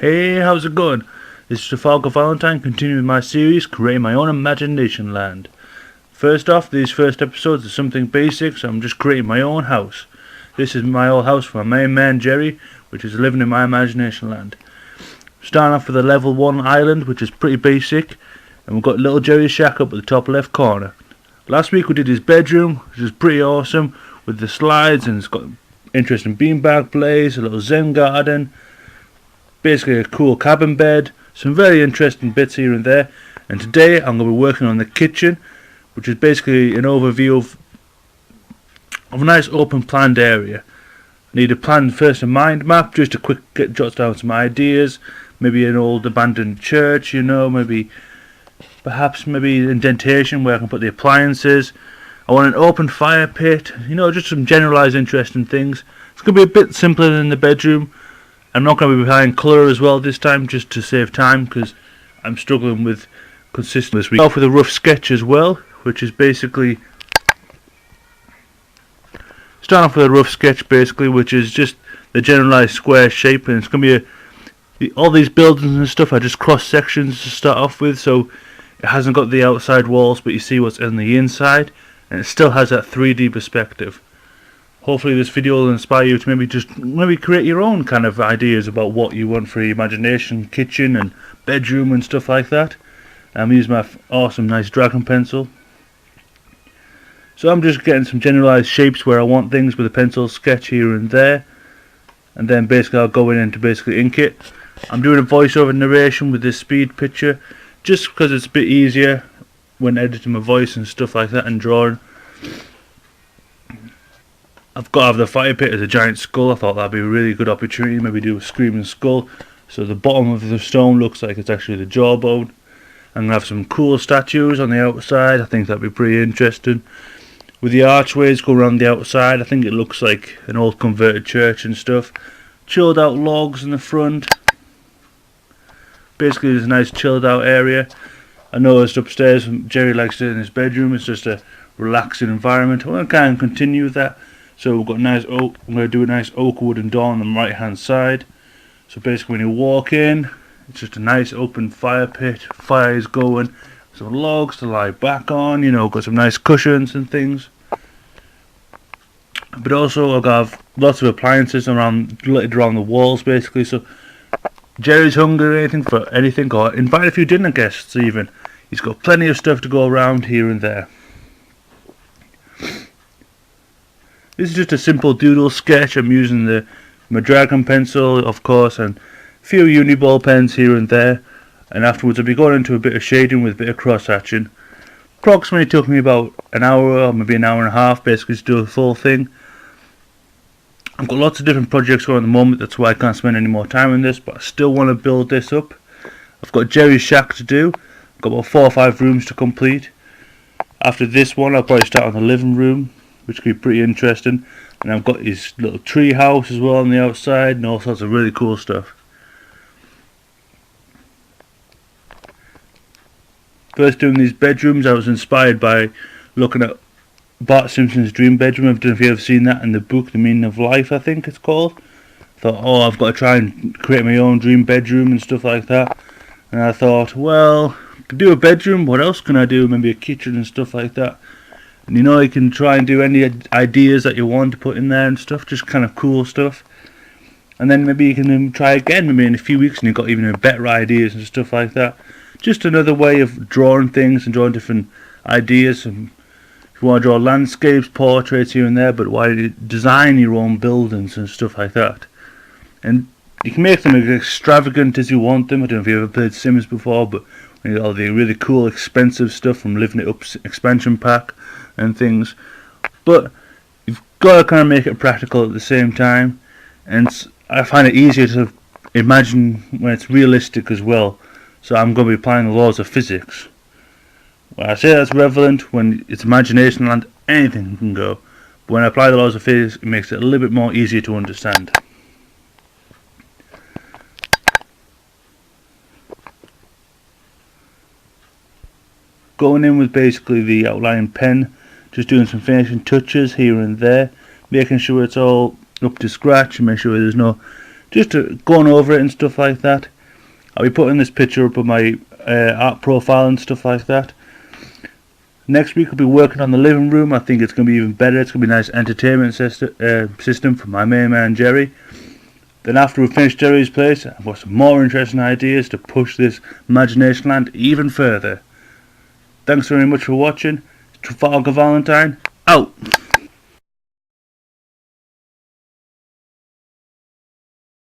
Hey, how's it going? This is Travalgar Vallertine, continuing my series, creating my own imagination land. First off, these first episodes are something basic, so I'm just creating my own house. This is my old house for my main man Jerry, which is living in my imagination land. Starting off with a level 1 island, which is pretty basic, and we've got little Jerry's shack up at the top left corner. Last week we did his bedroom, which is pretty awesome, with the slides, and it's got interesting beanbag place, a little zen garden, basically a cool cabin bed, some very interesting bits here and there. And today I'm going to be working on the kitchen, which is basically an overview of a nice open planned area. I need a plan first, a mind map, just to quick jot down some ideas. Maybe an old abandoned church, perhaps indentation where I can put the appliances. I want an open fire pit, just some generalised interesting things. It's going to be a bit simpler than the bedroom. I'm not going to be applying colour as well this time, just to save time, because I'm struggling with consistency this week. Off with a rough sketch as well, which is basically which is just the generalised square shape, and it's going to be all these buildings and stuff are just cross sections to start off with, so it hasn't got the outside walls, but you see what's on the inside, and it still has that 3D perspective. Hopefully this video will inspire you to maybe create your own kind of ideas about what you want for your imagination kitchen and bedroom and stuff like that. I'm using my awesome nice dragon pencil. So I'm just getting some generalised shapes where I want things with a pencil sketch here and there. And then basically I'll go in and to basically ink it. I'm doing a voiceover narration with this speed picture, just because it's a bit easier when editing my voice and stuff like that and drawing. I've got to have the fire pit as a giant skull. I thought that'd be a really good opportunity. Maybe do a screaming skull, so the bottom of the stone looks like it's actually the jawbone. I'm gonna have some cool statues on the outside. I think that'd be pretty interesting. With the archways go around the outside, I think it looks like an old converted church and stuff. Chilled out logs in the front. Basically, there's a nice chilled out area. I noticed upstairs Jerry likes it in his bedroom. It's just a relaxing environment. I want to kind of continue with that. So we've got a nice oak. I'm going to do a nice oak wooden door on the right hand side. So basically when you walk in, it's just a nice open fire pit. Fire is going. Some logs to lie back on. Got some nice cushions and things. But also I've got lots of appliances littered around the walls basically. So Jerry's hungry for anything, or invite a few dinner guests even. He's got plenty of stuff to go around here and there. This is just a simple doodle sketch. I'm using my dragon pencil, of course, and a few uni ball pens here and there. And afterwards I'll be going into a bit of shading with a bit of cross hatching. Approximately took me about an hour or maybe an hour and a half basically to do the full thing. I've got lots of different projects going at the moment, that's why I can't spend any more time on this, but I still want to build this up. I've got Jerry's shack to do. I've got about 4 or 5 rooms to complete. After this one I'll probably start on the living room, which could be pretty interesting. And I've got his little tree house as well on the outside and all sorts of really cool stuff. First doing these bedrooms, I was inspired by looking at Bart Simpson's dream bedroom. I don't know if you've ever seen that in the book, The Meaning of Life, I think it's called. I thought, I've got to try and create my own dream bedroom and stuff like that. And I thought, well, I could do a bedroom, what else can I do? Maybe a kitchen and stuff like that. And you can try and do any ideas that you want to put in there and stuff, just kind of cool stuff. And then maybe you can try again, maybe in a few weeks, and you've got even better ideas and stuff like that. Just another way of drawing things and drawing different ideas. And if you want to draw landscapes, portraits here and there, but why design your own buildings and stuff like that. And you can make them as extravagant as you want them. I don't know if you've ever played Sims before, but you got all the really cool, expensive stuff from Living It Up expansion pack and things. But you've got to kind of make it practical at the same time. And I find it easier to imagine when it's realistic as well. So I'm going to be applying the laws of physics. When I say that's relevant, when it's imagination land, anything can go. But when I apply the laws of physics, it makes it a little bit more easier to understand. Going in with basically the outline pen, just doing some finishing touches here and there, making sure it's all up to scratch and make sure there's no just going over it and stuff like that. I'll be putting this picture up on my art profile and stuff like that. Next week I'll be working on the living room. I think it's going to be even better. It's going to be a nice entertainment system for my main man Jerry. Then after we finish Jerry's place, I've got some more interesting ideas to push this imagination land even further. Thanks very much for watching. Travalgar Vallertine, out!